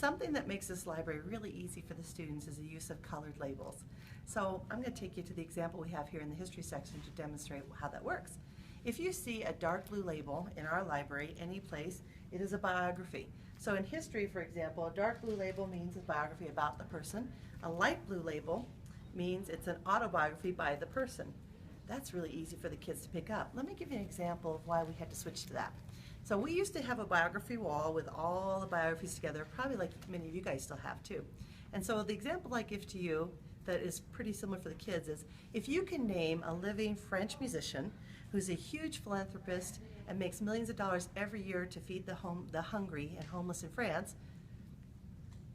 Something that makes this library really easy for the students is the use of colored labels. So I'm going to take you to the example we have here in the history section to demonstrate how that works. If you see a dark blue label in our library, any place, it is a biography. So in history, for example, a dark blue label means a biography about the person. A light blue label means it's an autobiography by the person. That's really easy for the kids to pick up. Let me give you an example of why we had to switch to that. So we used to have a biography wall with all the biographies together, probably like many of you guys still have too. And so the example I give to you that is pretty similar for the kids is, if you can name a living French musician who's a huge philanthropist and makes millions of dollars every year to feed the hungry and homeless in France,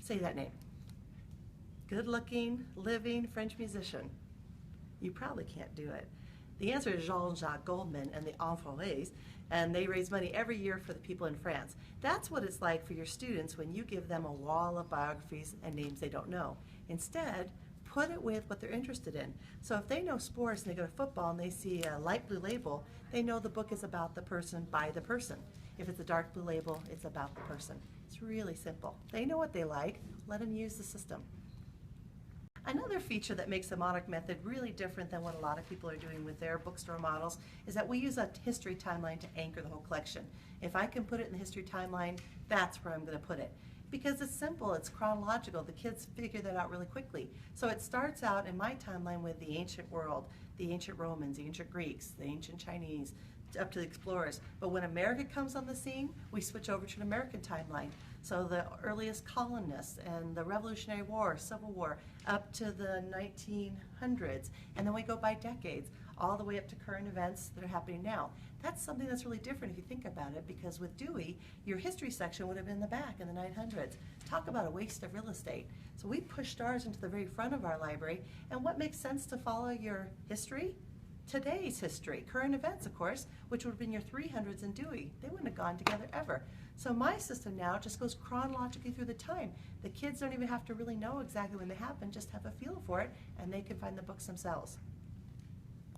say that name. Good-looking, living French musician. You probably can't do it. The answer is Jean-Jacques Goldman and the Enfoirés, and they raise money every year for the people in France. That's what it's like for your students when you give them a wall of biographies and names they don't know. Instead, put it with what they're interested in. So if they know sports and they go to football and they see a light blue label, they know the book is about the person by the person. If it's a dark blue label, it's about the person. It's really simple. They know what they like. Let them use the system. Another feature that makes the Monarch method really different than what a lot of people are doing with their bookstore models is that we use a history timeline to anchor the whole collection. If I can put it in the history timeline, that's where I'm going to put it. Because it's simple, it's chronological, the kids figure that out really quickly. So it starts out in my timeline with the ancient world, the ancient Romans, the ancient Greeks, the ancient Chinese, up to the explorers. But when America comes on the scene, we switch over to an American timeline. So the earliest colonists and the Revolutionary War, Civil War, up to the 1900s. And then we go by decades, all the way up to current events that are happening now. That's something that's really different if you think about it, because with Dewey, your history section would have been in the back in the 900s. Talk about a waste of real estate. So we pushed ours into the very front of our library. And what makes sense to follow your history? Today's history, current events, of course, which would have been your 300s in Dewey. They wouldn't have gone together ever. So my system now just goes chronologically through the time. The kids don't even have to really know exactly when they happen, just have a feel for it, and they can find the books themselves.